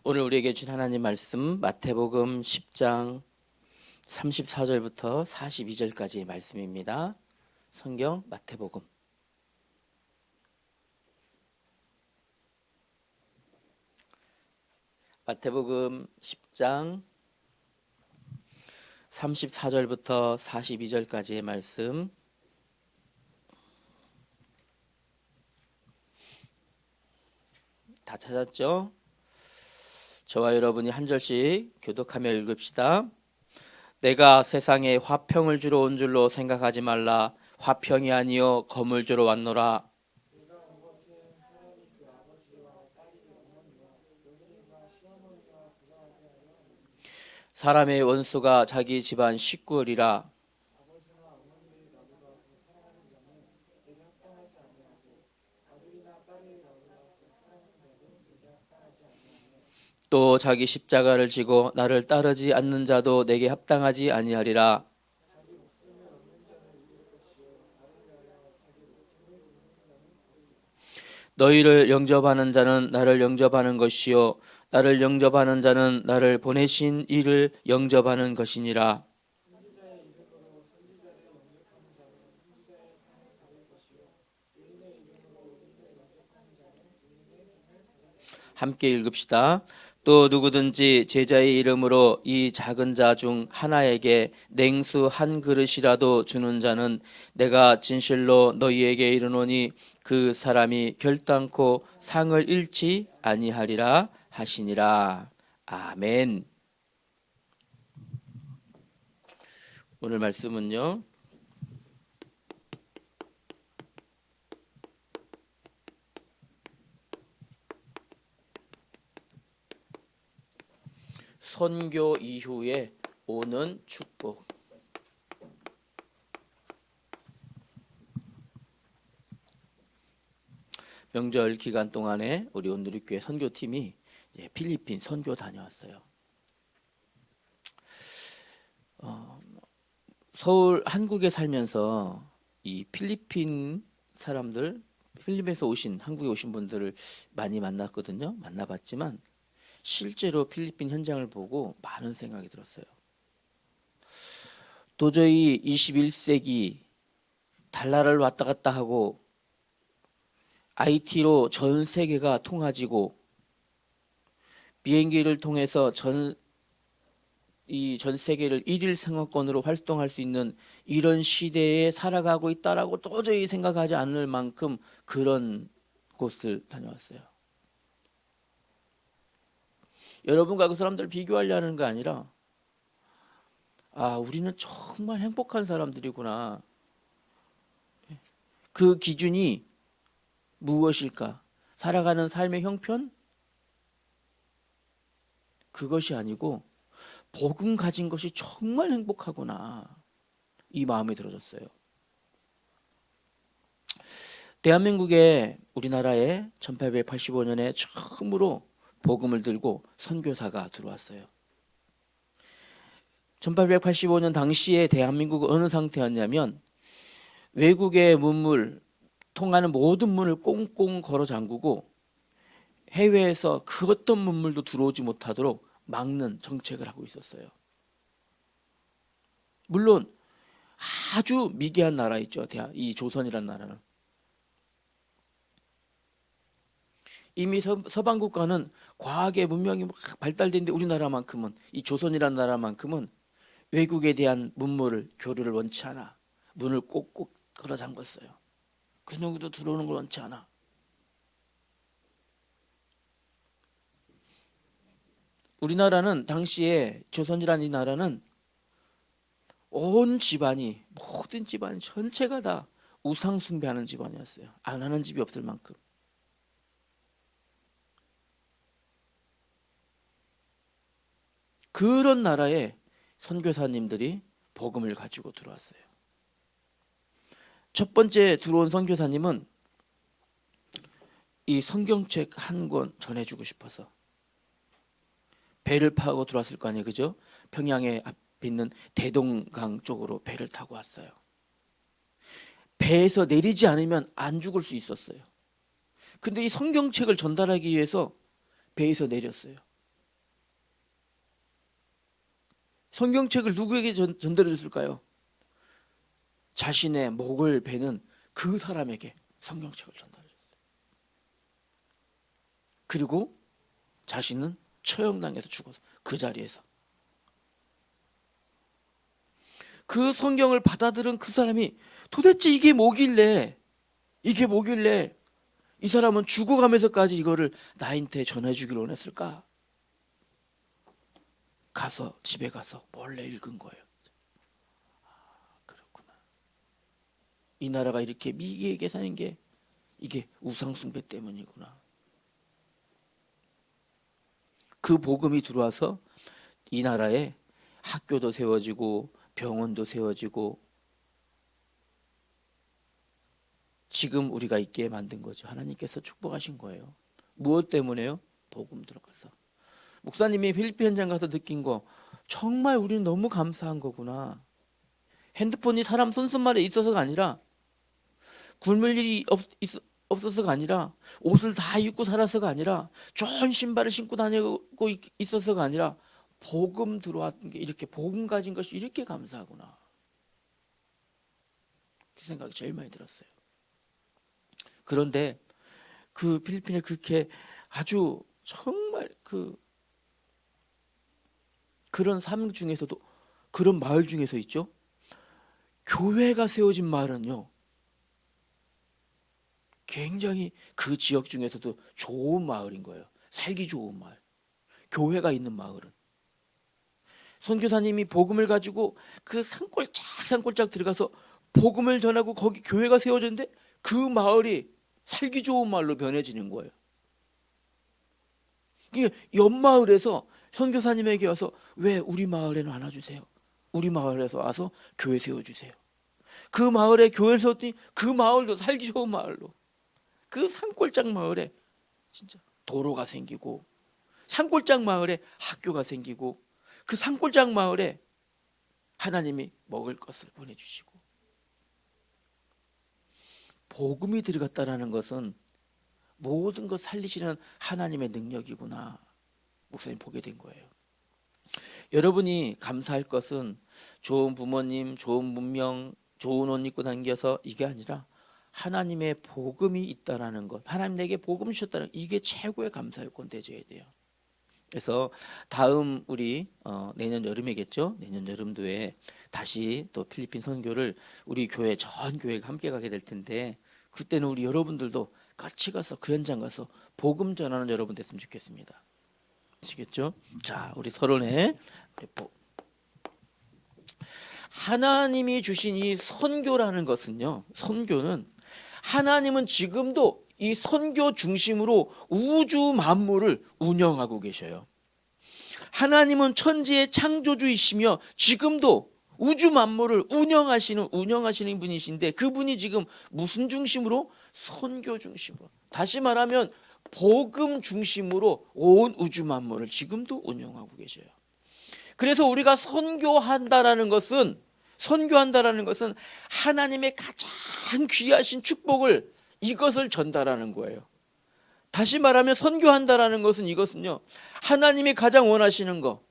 오늘 우리에게 준 하나님 말씀 마태복음 10장 34절부터 42절까지의 말씀입니다. 성경 마태복음 10장 34절부터 42절까지의 말씀. 다 찾았죠? 저와 여러분이 한 절씩 교독하며 읽읍시다. 내가 세상에 화평을 주러 온 줄로 생각하지 말라. 화평이 아니요 검을 주러 왔노라. 사람의 원수가 자기 집안 식구리라. 또 자기 십자가를 지고 나를 따르지 않는 자도 내게 합당하지 아니하리라. 너희를 영접하는 자는 나를 영접하는 것이요 나를 영접하는 자는 나를 보내신 이를 영접하는 것이니라. 함께 읽읍시다. 또 누구든지 제자의 이름으로 이 작은 자 중 하나에게 냉수 한 그릇이라도 주는 자는 내가 진실로 너희에게 이르노니 그 사람이 결단코 상을 잃지 아니하리라 하시니라. 아멘. 오늘 말씀은요, 선교 이후에 오는 축복. 명절 기간 동안에 우리 온누리교회 선교팀이 필리핀 선교 다녀왔어요. 서울 한국에 살면서 이 필리핀 사람들, 필리핀에서 오신 한국에 오신 분들을 많이 만났거든요. 만나봤지만 실제로 필리핀 현장을 보고 많은 생각이 들었어요. 도저히 21세기 달러를 왔다 갔다 하고 IT로 전 세계가 통화지고 비행기를 통해서 전 세계를 일일 생활권으로 활동할 수 있는 이런 시대에 살아가고 있다라고 도저히 생각하지 않을 만큼 그런 곳을 다녀왔어요. 여러분과 그 사람들을 비교하려는 게 아니라 우리는 정말 행복한 사람들이구나. 그 기준이 무엇일까? 살아가는 삶의 형편? 그것이 아니고 복음 가진 것이 정말 행복하구나. 이 마음이 들어졌어요. 대한민국에 우리나라에 1885년에 처음으로 복음을 들고 선교사가 들어왔어요. 1885년 당시에 대한민국은 어느 상태였냐면 외국의 문물, 통하는 모든 문을 꽁꽁 걸어 잠그고 해외에서 그 어떤 문물도 들어오지 못하도록 막는 정책을 하고 있었어요. 물론 아주 미개한 나라 있죠. 이 조선이라는 나라는. 이미 서방 국가는 과학의 문명이 막 발달됐는데 우리나라만큼은, 이 조선이라는 나라만큼은 외국에 대한 문물을, 교류를 원치 않아. 문을 꼭꼭 걸어 잠갔어요. 그 누구도 들어오는 걸 원치 않아. 우리나라는 당시에 조선이라는 이 나라는 온 집안이, 모든 집안 전체가 다 우상 숭배하는 집안이었어요. 안 하는 집이 없을 만큼. 그런 나라에 선교사님들이 복음을 가지고 들어왔어요. 첫 번째 들어온 선교사님은 이 성경책 한 권 전해주고 싶어서 배를 타고 들어왔을 거 아니에요, 그죠? 평양에 앞에 있는 대동강 쪽으로 배를 타고 왔어요. 배에서 내리지 않으면 안 죽을 수 있었어요. 근데 이 성경책을 전달하기 위해서 배에서 내렸어요. 성경책을 누구에게 전달해 줬을까요? 자신의 목을 베는 그 사람에게 성경책을 전달해 줬어요. 그리고 자신은 처형당해서 죽어서 그 자리에서 그 성경을 받아들은 그 사람이 도대체 이게 뭐길래 이 사람은 죽어가면서까지 이거를 나한테 전해주기를 원했을까? 집에 가서 몰래 읽은 거예요. 그렇구나. 이 나라가 이렇게 미개하게 사는 게 이게 우상숭배 때문이구나. 그 복음이 들어와서 이 나라에 학교도 세워지고 병원도 세워지고 지금 우리가 있게 만든 거죠. 하나님께서 축복하신 거예요. 무엇 때문에요? 복음 들어가서. 목사님이 필리핀 현장 가서 느낀 거 정말 우리는 너무 감사한 거구나. 핸드폰이 사람 손손말에 있어서가 아니라 굶을 일이 없어서가 아니라 옷을 다 입고 살아서가 아니라 좋은 신발을 신고 다니고 있어서가 아니라 복음 들어왔던 게 이렇게 복음 가진 것이 이렇게 감사하구나. 그 생각이 제일 많이 들었어요. 그런데 그 필리핀에 그렇게 아주 정말 그런 삶 중에서도 그런 마을 중에서 있죠. 교회가 세워진 마을은요. 굉장히 그 지역 중에서도 좋은 마을인 거예요. 살기 좋은 마을. 교회가 있는 마을은. 선교사님이 복음을 가지고 그 산골짝 들어가서 복음을 전하고 거기 교회가 세워졌는데 그 마을이 살기 좋은 마을로 변해지는 거예요. 옆마을에서 선교사님에게 와서 왜 우리 마을에는 안 와주세요? 우리 마을에서 와서 교회 세워주세요. 그 마을에 교회를 세웠더니 그 마을도 살기 좋은 마을로, 그 산골짝 마을에 진짜 도로가 생기고, 산골짝 마을에 학교가 생기고, 그 산골짝 마을에 하나님이 먹을 것을 보내주시고, 복음이 들어갔다라는 것은 모든 것 살리시는 하나님의 능력이구나. 목사님 보게 된 거예요. 여러분이 감사할 것은 좋은 부모님, 좋은 문명, 좋은 옷 입고 다녀서 이게 아니라 하나님의 복음이 있다라는 것, 하나님 내게 복음 주셨다는 이게 최고의 감사의 권대줘야 돼요. 그래서 다음 우리 내년 여름이겠죠. 내년 여름도에 다시 또 필리핀 선교를 우리 교회 전 교회가 함께 가게 될 텐데 그때는 우리 여러분들도 같이 가서 그 현장 가서 복음 전하는 여러분 됐으면 좋겠습니다. 아시겠죠? 자, 우리 서론에 하나님이 주신 이 선교라는 것은요. 선교는 하나님은 지금도 이 선교 중심으로 우주 만물을 운영하고 계셔요. 하나님은 천지의 창조주이시며 지금도 우주 만물을 운영하시는 분이신데 그분이 지금 무슨 중심으로? 선교 중심으로. 다시 말하면 복음 중심으로 온 우주 만물을 지금도 운영하고 계셔요. 그래서 우리가 선교한다라는 것은 하나님의 가장 귀하신 축복을 이것을 전달하는 거예요. 다시 말하면 선교한다라는 것은 이것은요. 하나님이 가장 원하시는 거.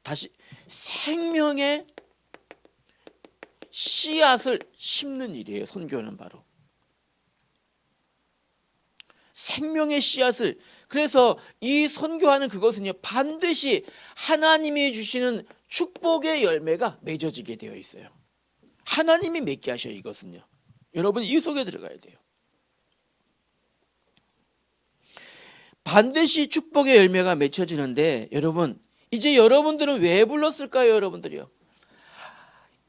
다시 생명의 씨앗을 심는 일이에요. 선교는 바로. 생명의 씨앗을. 그래서 이 선교하는 그것은요. 반드시 하나님이 주시는 축복의 열매가 맺어지게 되어 있어요. 하나님이 맺게 하셔요. 이것은요. 여러분 이 속에 들어가야 돼요. 반드시 축복의 열매가 맺혀지는데 여러분 이제 여러분들은 왜 불렀을까요? 여러분들이요.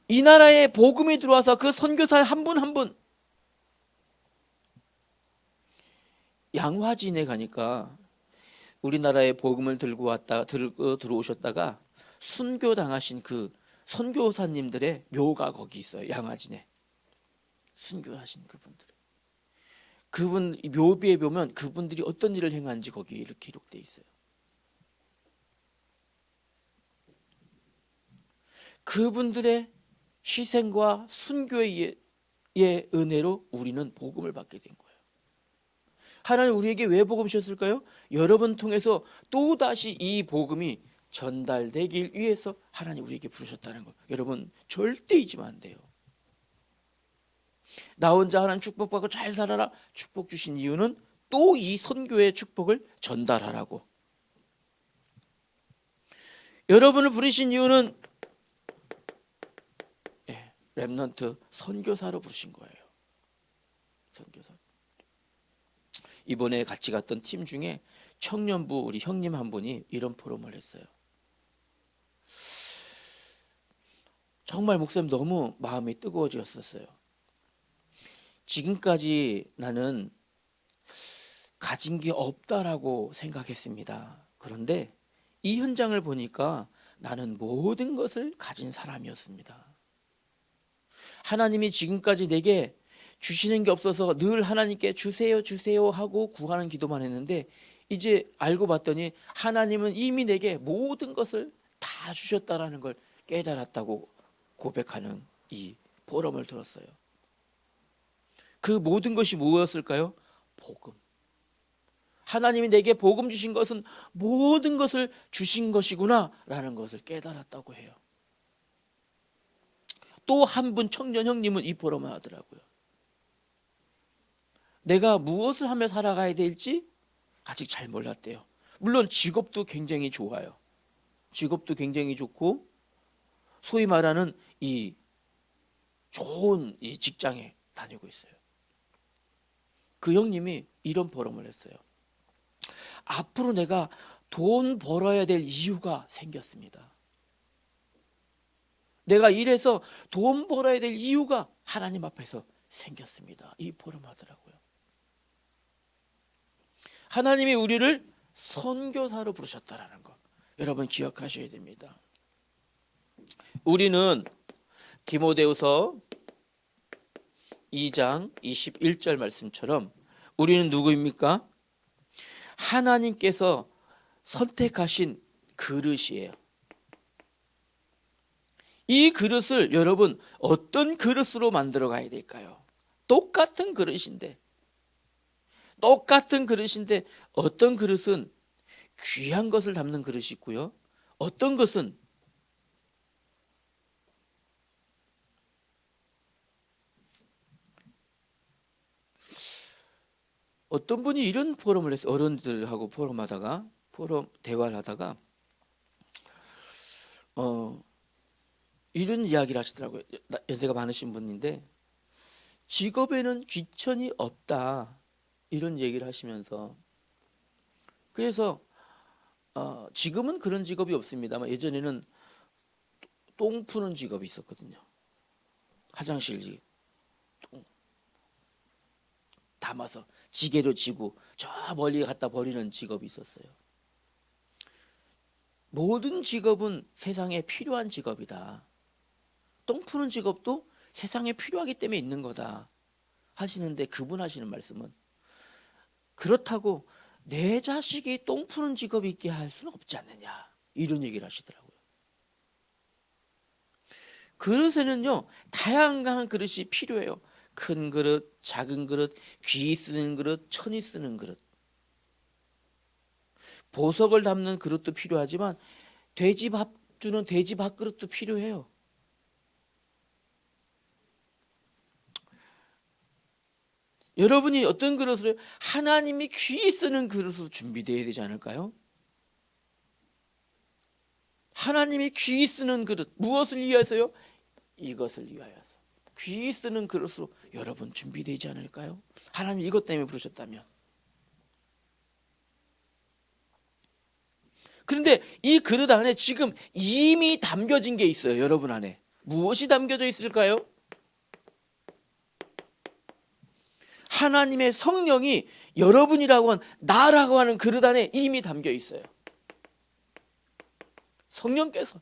이 나라에 복음이 들어와서 그 선교사 한 분 한 분 양화진에 가니까 우리나라에 복음을 들어오셨다가 순교당하신 그 선교사님들의 묘가 거기 있어요. 양화진에 순교하신 그분 묘비에 보면 그분들이 어떤 일을 행한지 거기에 이렇게 기록되어 있어요. 그분들의 희생과 순교의 은혜로 우리는 복음을 받게 된 거예요. 하나님 우리에게 왜 복음 주셨을까요? 여러분 통해서 또다시 이 복음이 전달되길 위해서 하나님 우리에게 부르셨다는 거 여러분 절대 잊으면 안 돼요. 나 혼자 하나님 축복받고 잘 살아라 축복 주신 이유는 또 이 선교의 축복을 전달하라고. 여러분을 부르신 이유는 렘넌트 선교사로 부르신 거예요. 선교사. 이번에 같이 갔던 팀 중에 청년부 우리 형님 한 분이 이런 포럼을 했어요. 정말 목사님 너무 마음이 뜨거워졌었어요. 지금까지 나는 가진 게 없다라고 생각했습니다. 그런데 이 현장을 보니까 나는 모든 것을 가진 사람이었습니다. 하나님이 지금까지 내게 주시는 게 없어서 늘 하나님께 주세요 주세요 하고 구하는 기도만 했는데 이제 알고 봤더니 하나님은 이미 내게 모든 것을 다 주셨다라는 걸 깨달았다고 고백하는 이 포럼을 들었어요. 그 모든 것이 무엇일까요? 복음. 하나님이 내게 복음 주신 것은 모든 것을 주신 것이구나 라는 것을 깨달았다고 해요. 또 한 분 청년 형님은 이 포럼을 하더라고요. 내가 무엇을 하며 살아가야 될지 아직 잘 몰랐대요. 물론 직업도 굉장히 좋아요. 직업도 굉장히 좋고 소위 말하는 이 좋은 이 직장에 다니고 있어요. 그 형님이 이런 포럼을 했어요. 앞으로 내가 돈 벌어야 될 이유가 생겼습니다. 내가 이래서 돈 벌어야 될 이유가 하나님 앞에서 생겼습니다. 이 포럼 하더라고요. 하나님이 우리를 선교사로 부르셨다라는 거 여러분 기억하셔야 됩니다. 우리는 디모데후서 2장 21절 말씀처럼 우리는 누구입니까? 하나님께서 선택하신 그릇이에요. 이 그릇을 여러분 어떤 그릇으로 만들어 가야 될까요? 똑같은 그릇인데 어떤 그릇은 귀한 것을 담는 그릇이 있고요. 어떤 것은 어떤 분이 이런 포럼을 했어요. 어른들하고 포럼 대화를 하다가 이런 이야기를 하시더라고요. 연세가 많으신 분인데 직업에는 귀천이 없다 이런 얘기를 하시면서 그래서 지금은 그런 직업이 없습니다만 예전에는 똥 푸는 직업이 있었거든요. 화장실 똥 담아서 지게로 지고 저 멀리 갖다 버리는 직업이 있었어요. 모든 직업은 세상에 필요한 직업이다. 똥 푸는 직업도 세상에 필요하기 때문에 있는 거다 하시는데 그분 하시는 말씀은 그렇다고 내 자식이 똥 푸는 직업이 있게 할 수는 없지 않느냐 이런 얘기를 하시더라고요. 그릇에는요 다양한 그릇이 필요해요. 큰 그릇, 작은 그릇, 귀 쓰는 그릇, 천이 쓰는 그릇. 보석을 담는 그릇도 필요하지만 돼지 밥 주는 돼지 밥 그릇도 필요해요. 여러분이 어떤 그릇으로 하나님이 귀 쓰는 그릇으로 준비되어야 되지 않을까요? 하나님이 귀 쓰는 그릇 무엇을 위해서요? 이것을 위하여서 귀 쓰는 그릇으로 여러분 준비되지 않을까요? 하나님 이것 때문에 부르셨다면. 그런데 이 그릇 안에 지금 이미 담겨진 게 있어요. 여러분 안에 무엇이 담겨져 있을까요? 하나님의 성령이 여러분이라고 하는 나라고 하는 그릇 안에 이미 담겨 있어요. 성령께서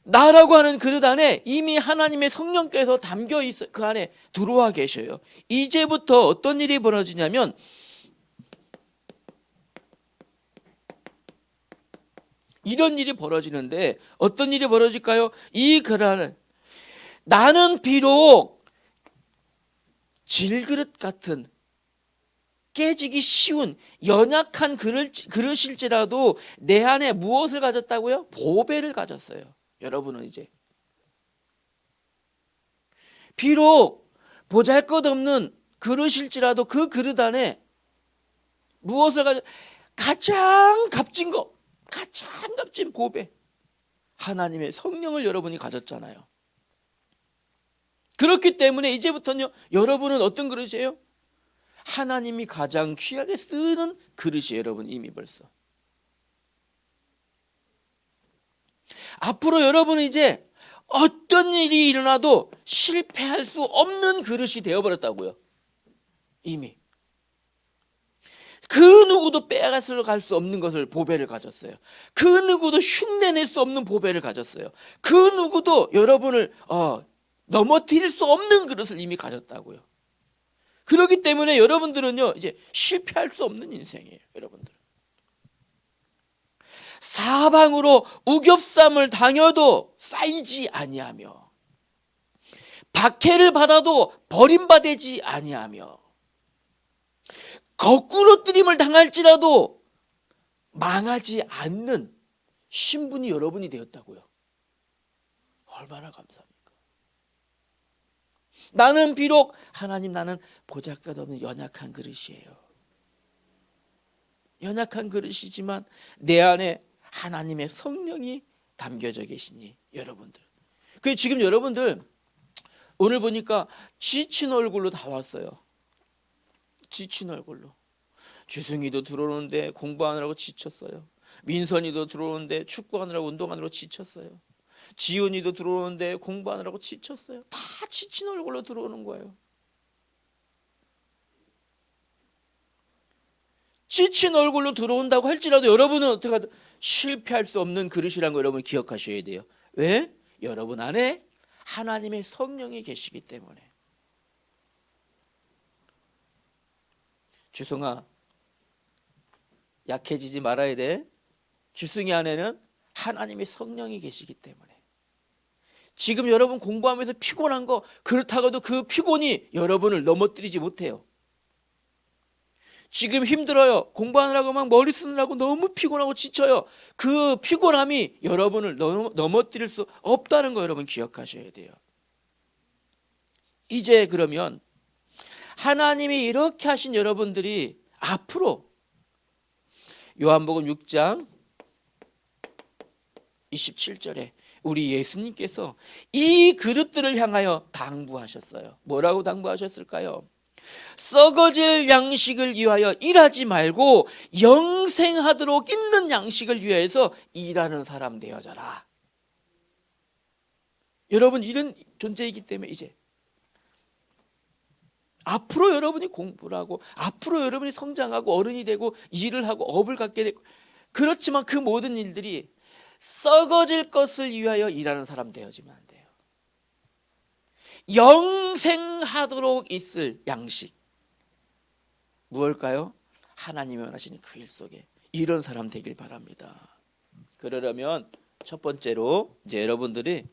나라고 하는 그릇 안에 이미 하나님의 성령께서 담겨 있어 그 안에 들어와 계셔요. 이제부터 어떤 일이 벌어지냐면 이런 일이 벌어지는데 어떤 일이 벌어질까요? 이 그릇 안에 나는 비록 질그릇 같은 깨지기 쉬운 연약한 그릇일지라도 내 안에 무엇을 가졌다고요? 보배를 가졌어요. 여러분은 이제 비록 보잘것없는 그릇일지라도 그 그릇 안에 무엇을 가장 값진 거, 가장 값진 보배, 하나님의 성령을 여러분이 가졌잖아요. 그렇기 때문에 이제부터는요, 여러분은 어떤 그릇이에요? 하나님이 가장 귀하게 쓰는 그릇이에요. 여러분 이미 벌써. 앞으로 여러분은 이제 어떤 일이 일어나도 실패할 수 없는 그릇이 되어버렸다고요. 이미. 그 누구도 빼앗을 수 없는 것을 보배를 가졌어요. 그 누구도 흉내낼 수 없는 보배를 가졌어요. 그 누구도 여러분을 넘어뜨릴 수 없는 그릇을 이미 가졌다고요. 그렇기 때문에 여러분들은요, 이제 실패할 수 없는 인생이에요. 여러분들. 사방으로 우겹삼을 당해도 쌓이지 아니하며, 박해를 받아도 버림받지 아니하며, 거꾸로 뜨림을 당할지라도 망하지 않는 신분이 여러분이 되었다고요. 얼마나 감사합니까? 나는 비록 하나님, 나는 보잘것없는 연약한 그릇이에요. 연약한 그릇이지만 내 안에 하나님의 성령이 담겨져 계시니 여러분들. 그 지금 여러분들 오늘 보니까 지친 얼굴로 다 왔어요. 지친 얼굴로. 주승이도 들어오는데 공부하느라고 지쳤어요. 민선이도 들어오는데 축구하느라고 운동하느라고 지쳤어요. 지훈이도 들어오는데 공부하느라고 지쳤어요. 다 지친 얼굴로 들어오는 거예요. 지친 얼굴로 들어온다고 할지라도 여러분은 어떻게 하든 실패할 수 없는 그릇이라는 거 여러분 기억하셔야 돼요. 왜? 여러분 안에 하나님의 성령이 계시기 때문에. 주승아, 약해지지 말아야 돼. 주승이 안에는 하나님의 성령이 계시기 때문에. 지금 여러분 공부하면서 피곤한 거, 그렇다고도 그 피곤이 여러분을 넘어뜨리지 못해요. 지금 힘들어요. 공부하느라고 막 머리 쓰느라고 너무 피곤하고 지쳐요. 그 피곤함이 여러분을 넘어뜨릴 수 없다는 거 여러분 기억하셔야 돼요. 이제 그러면 하나님이 이렇게 하신 여러분들이 앞으로 요한복음 6장 27절에 우리 예수님께서 이 그릇들을 향하여 당부하셨어요. 뭐라고 당부하셨을까요? 썩어질 양식을 위하여 일하지 말고 영생하도록 있는 양식을 위하여서 일하는 사람 되어져라. 여러분 이런 존재이기 때문에 이제 앞으로 여러분이 공부를 하고 앞으로 여러분이 성장하고 어른이 되고 일을 하고 업을 갖게 되고, 그렇지만 그 모든 일들이 썩어질 것을 위하여 일하는 사람 되어지면 안 돼요. 영생하도록 있을 양식 무엇일까요? 하나님이 원하시는 그 일 속에 이런 사람 되길 바랍니다. 그러려면 첫 번째로 이제 여러분들이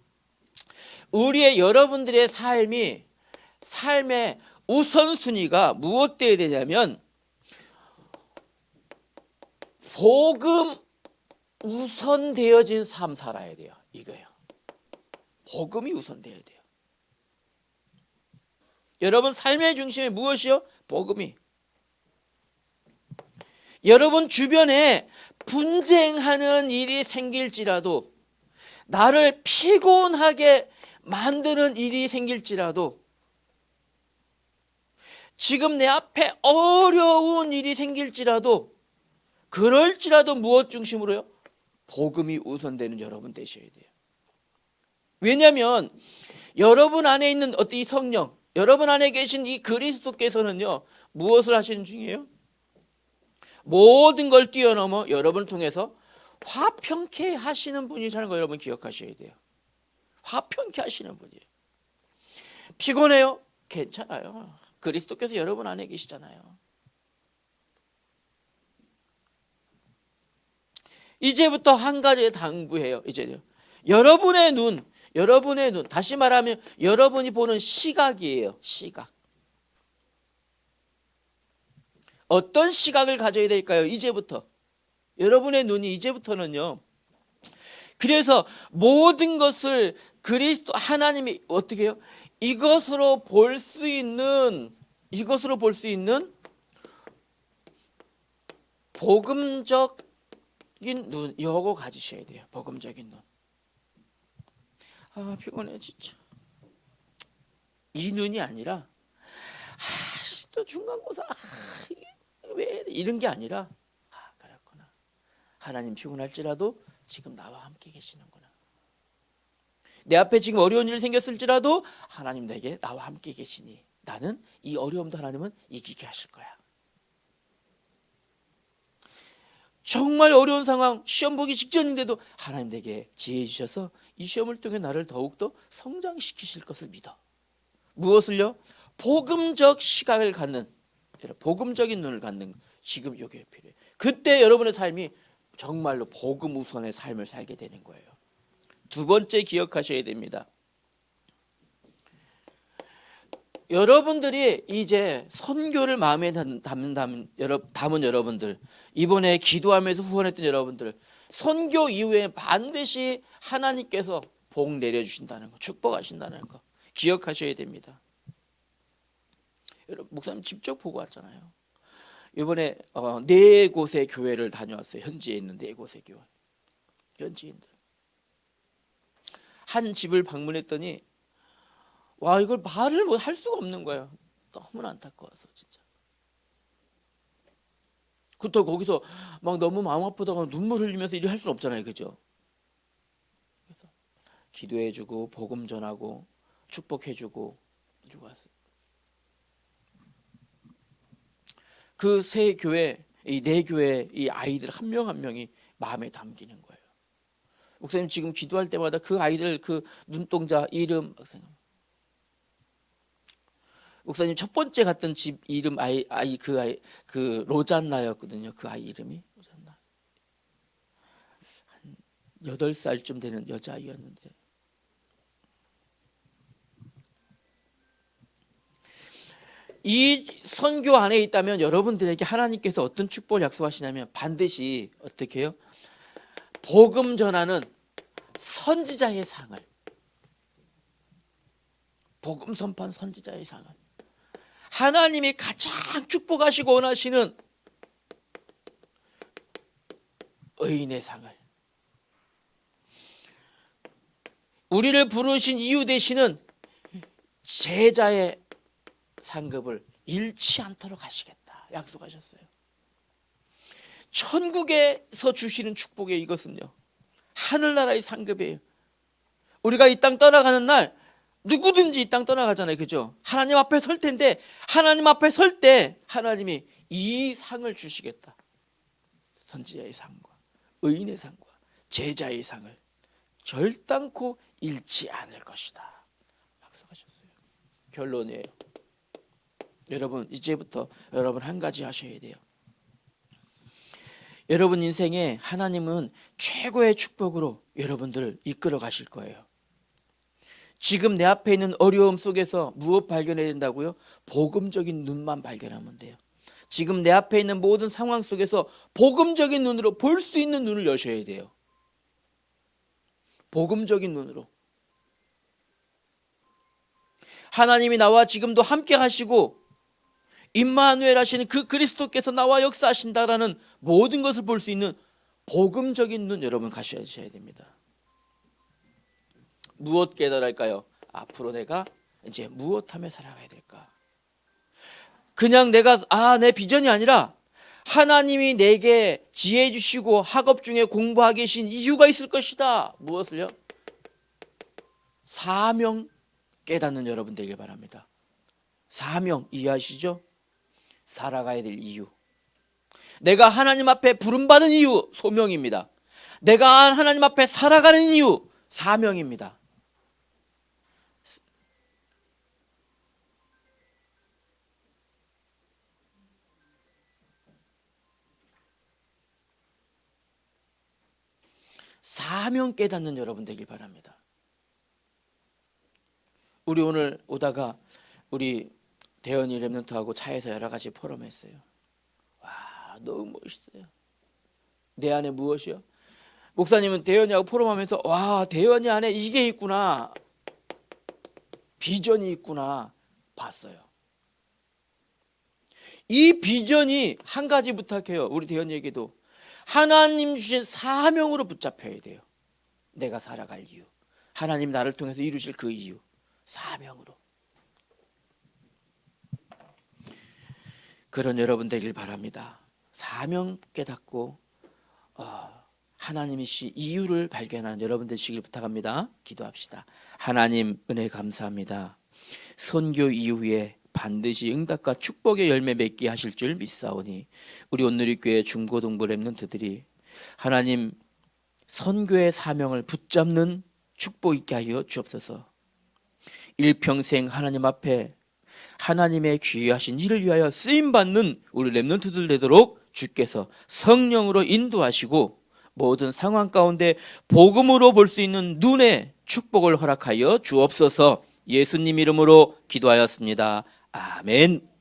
여러분들의 삶의 우선순위가 무엇 되어야 되냐면 복음 우선되어진 삶 살아야 돼요. 이거예요. 복음이 우선되어야 돼요. 여러분 삶의 중심에 무엇이요? 복음이. 여러분 주변에 분쟁하는 일이 생길지라도, 나를 피곤하게 만드는 일이 생길지라도, 지금 내 앞에 어려운 일이 생길지라도, 그럴지라도 무엇 중심으로요? 복음이 우선되는 여러분 되셔야 돼요. 왜냐하면 여러분 안에 있는 어떤 이 성령, 여러분 안에 계신 이 그리스도께서는요, 무엇을 하시는 중이에요? 모든 걸 뛰어넘어 여러분을 통해서 화평케 하시는 분이라는 거 여러분 기억하셔야 돼요. 화평케 하시는 분이에요. 피곤해요? 괜찮아요. 그리스도께서 여러분 안에 계시잖아요. 이제부터 한 가지 당부해요. 이제요. 여러분의 눈, 다시 말하면 여러분이 보는 시각이에요. 시각. 어떤 시각을 가져야 될까요? 이제부터. 여러분의 눈이 이제부터는요. 그래서 모든 것을 그리스도 하나님이 어떻게 해요? 이것으로 볼 수 있는 복음적인 눈, 이거 가지셔야 돼요. 복음적인 눈. 아, 피곤해 진짜. 이 눈이 아니라 또 중간고사 이게 왜 이런 게 아니라 그렇구나. 하나님 피곤할지라도 지금 나와 함께 계시는구나. 내 앞에 지금 어려운 일이 생겼을지라도 하나님 내게 나와 함께 계시니 나는 이 어려움도 하나님은 이기게 하실 거야. 정말 어려운 상황, 시험 보기 직전인데도 하나님 내게 지혜 주셔서 이 시험을 통해 나를 더욱더 성장시키실 것을 믿어. 무엇을요? 복음적 시각을 갖는, 복음적인 눈을 갖는, 지금 이게 필요해요. 그때 여러분의 삶이 정말로 복음 우선의 삶을 살게 되는 거예요. 두 번째 기억하셔야 됩니다. 여러분들이 이제 선교를 마음에 담은 여러분들, 이번에 기도하면서 후원했던 여러분들, 선교 이후에 반드시 하나님께서 복 내려주신다는 거, 축복하신다는 거 기억하셔야 됩니다. 여러분, 목사님 직접 보고 왔잖아요. 이번에 4곳의 교회를 다녀왔어요. 현지에 있는 4곳의 교회. 현지인들. 한 집을 방문했더니 와, 이걸 말을 할 수가 없는 거야. 너무나 안타까워서 진짜. 그렇다고 거기서 막 너무 마음 아프다가 눈물 흘리면서 일을 할 수는 없잖아요. 그죠? 그래서 기도해주고 복음 전하고 축복해주고 이러고 왔어요. 그 세 교회, 이 4교회 이 아이들 한 명 한 명이 마음에 담기는 거예요. 목사님 지금 기도할 때마다 그 아이들 그 눈동자 이름 목사님 첫 번째 갔던 집 이름 그 로잔나였거든요. 그 아이 이름이 로잔나. 한 8살쯤 되는 여자아이였는데 이 선교 안에 있다면 여러분들에게 하나님께서 어떤 축복을 약속하시냐면 반드시 어떻게 해요? 복음 전하는 선지자의 상을, 복음 선포한 선지자의 상을, 하나님이 가장 축복하시고 원하시는 의인의 상을, 우리를 부르신 이유 되시는 제자의 상급을 잃지 않도록 하시겠다 약속하셨어요. 천국에서 주시는 축복의 이것은요, 하늘나라의 상급이에요. 우리가 이 땅 떠나가는 날 누구든지 이 땅 떠나가잖아요. 그죠? 하나님 앞에 설 텐데 하나님 앞에 설 때 하나님이 이 상을 주시겠다. 선지자의 상과 의인의 상과 제자의 상을 결단코 잃지 않을 것이다 약속하셨어요. 결론이에요. 여러분 이제부터 여러분 한 가지 하셔야 돼요. 여러분 인생에 하나님은 최고의 축복으로 여러분들을 이끌어 가실 거예요. 지금 내 앞에 있는 어려움 속에서 무엇 발견해야 된다고요? 복음적인 눈만 발견하면 돼요. 지금 내 앞에 있는 모든 상황 속에서 복음적인 눈으로 볼 수 있는 눈을 여셔야 돼요. 복음적인 눈으로. 하나님이 나와 지금도 함께 하시고 임마누엘 하시는 그 그리스도께서 나와 역사하신다라는 모든 것을 볼 수 있는 복음적인 눈 여러분 가셔야 됩니다. 무엇 깨달을까요? 앞으로 내가 이제 무엇하며 살아가야 될까? 그냥 내가 내 비전이 아니라 하나님이 내게 지혜 주시고 학업 중에 공부하게 계신 이유가 있을 것이다. 무엇을요? 사명 깨닫는 여러분 되길 바랍니다. 사명 이해하시죠? 살아가야 될 이유. 내가 하나님 앞에 부름받은 이유 소명입니다. 내가 하나님 앞에 살아가는 이유 사명입니다. 사명 깨닫는 여러분 되길 바랍니다. 우리 오늘 오다가 우리 대현이 랩런트하고 차에서 여러 가지 포럼했어요. 너무 멋있어요. 내 안에 무엇이요? 목사님은 대현이하고 포럼하면서 와, 대현이 안에 이게 있구나, 비전이 있구나 봤어요. 이 비전이 한 가지 부탁해요. 우리 대현이에게도 하나님 주신 사명으로 붙잡혀야 돼요. 내가 살아갈 이유, 하나님 나를 통해서 이루실 그 이유, 사명으로. 그런 여러분 되길 바랍니다. 사명 깨닫고 하나님이시 이유를 발견하는 여러분 되시길 부탁합니다. 기도합시다. 하나님, 은혜 감사합니다. 선교 이후에 반드시 응답과 축복의 열매 맺게 하실 줄 믿사오니 우리 온누리교회 중고등부 렘넌트들이 하나님 선교의 사명을 붙잡는 축복 있게 하여 주옵소서. 일평생 하나님 앞에 하나님의 귀하신 일을 위하여 쓰임받는 우리 렘넌트들 되도록 주께서 성령으로 인도하시고 모든 상황 가운데 복음으로 볼 수 있는 눈의 축복을 허락하여 주옵소서. 예수님 이름으로 기도하였습니다. 아멘.